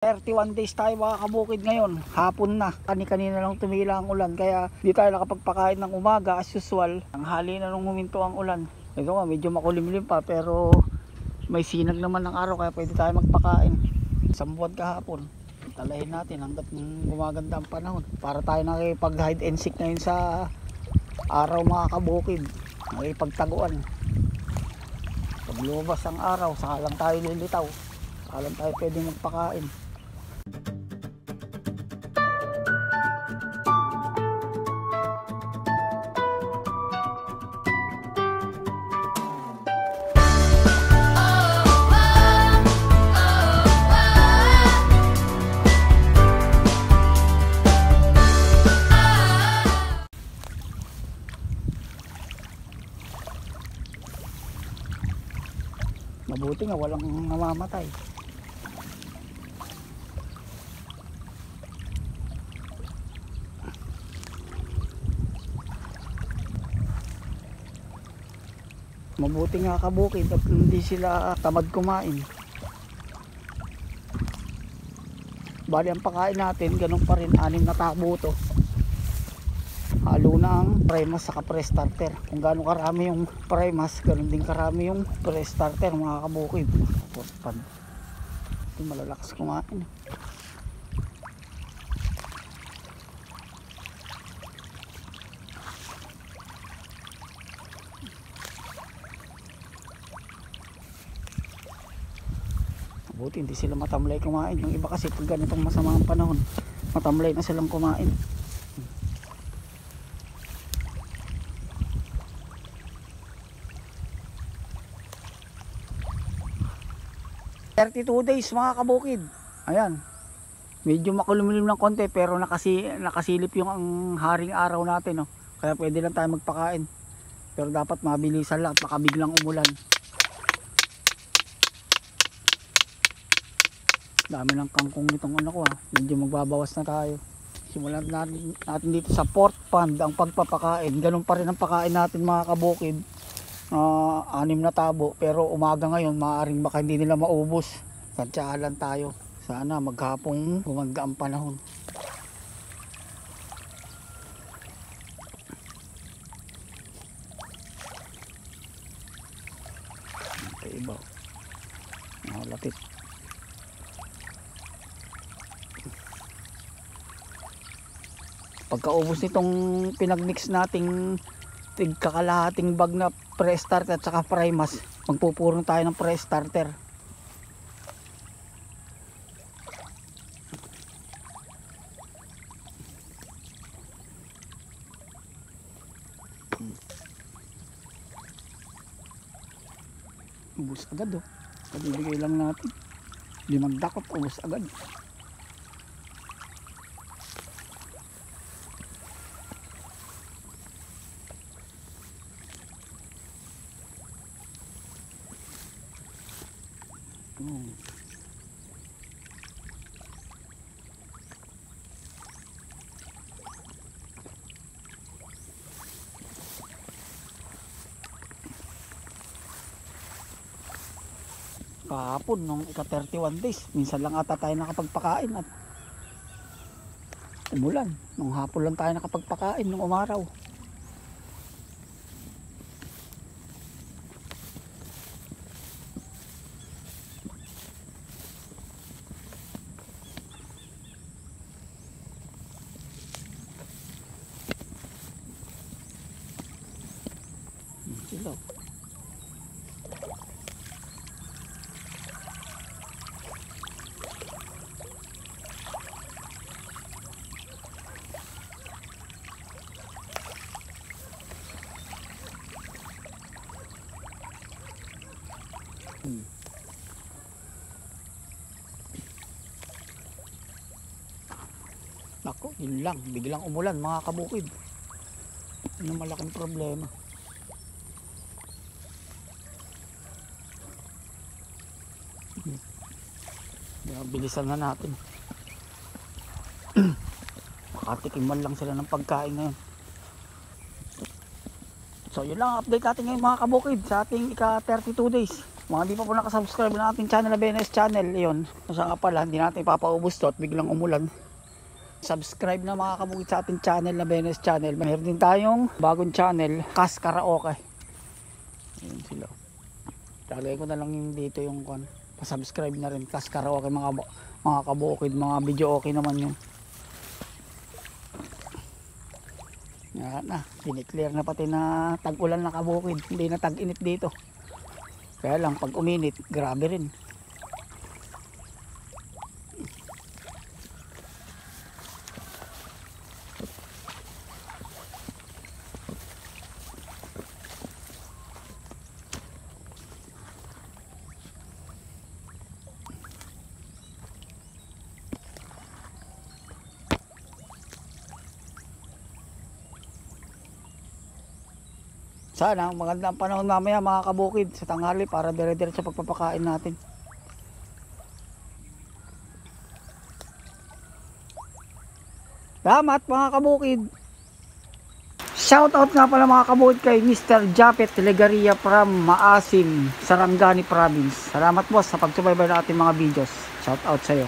31 days tayo mga kabukid ngayon, hapon na. Kanina lang tumila ang ulan, kaya di tayo nakapagpakain ng umaga as usual. Ang hali na nung huminto ang ulan. Ito nga, medyo makulimlim pa pero may sinag naman ng araw, kaya pwede tayo magpakain. Isang buwan kahapon, talahin natin hanggat gumaganda ang panahon para tayo nakipag hide and seek ngayon sa araw mga kabukid. Nakipagtaguan. Pag lumabas ang araw, saka lang tayo lilitaw, saka lang tayo pwede magpakain. Mabuti nga walang namamatay. Mabuti nga kabukid at hindi sila tamad kumain. Bali ang pakain natin ganun pa rin, 6 na tabo to. Halo na ang premas saka pre-starter. Kung gaano karami yung premas, ganun din karami yung pre-starter mga kabukid. Portpan. Ito malalakas kumain. Buti hindi sila matamlay kumain. Yung iba kasi pag ganitong masamang panahon, matamlay na silang kumain. 32 days mga kabukid. Ayan. Medyo makulimlim ng konti pero nakasilip yung ang haring araw natin, no? Kaya pwede lang tayo magpakain. Pero dapat mabilisan lang, baka biglang umulan. Dami ng kangkong itong ano ko, ha. Medyo magbabawas na tayo. Simulan natin dito sa port pond ang pagpapakain. Ganun pa rin ang pakain natin mga kabukid. 6 na tabo, pero umaga ngayon maaaring baka hindi nila maubos. Tansyahan tayo, sana maghapong gumanda ang panahon. Iba lapit. Pagkaubos nitong pinagmix nating kakalahating bag na pre-starter at saka primas, magpupurong tayo ng pre-starter. Ubus agad, oh. Pabibigay lang natin 5 dakot, ubus agad. Kahapon nung ika-31 days, minsan lang ata tayo nakapagpakain at umulan. Nung hapon lang tayo nakapagpakain nung umaraw. Sila. Nako, yun lang, biglang umulan mga kabukid. Ano malaking problema. Bilisan na natin. Makatikim man lang sila ng pagkain ngayon. So yun lang, update natin ngayon mga kabukid sa ating ika 32 days. Mga di pa po nakasubscribe na ating channel na BNS channel, yun. Siya nga pala, hindi natin ipapaubos to at biglang umulan. Subscribe na mga kabukid sa ating channel na BNS channel. Mayroon din tayong bagong channel, Kas Karaoke. Ayun sila. Talagay ko na lang yung dito yung kon. Pa-subscribe na rin, Kas Karaoke mga kabukid, mga video okay naman yun. Yan na, siniclear na pati na tag-ulan na kabukid, hindi na tag-init dito. Kaya lang pag uminit, grabe rin. Sana maganda ang panahon mamaya mga kabukid sa tanghali para dire-diretso sa pagpapakain natin. Salamat mga kabukid. Shoutout nga pala mga kabukid kay Mr. Japet Legaria from Maasim, Sarangani Province. Salamat boss sa pagsubaybay ng ating mga videos. Shoutout sa iyo.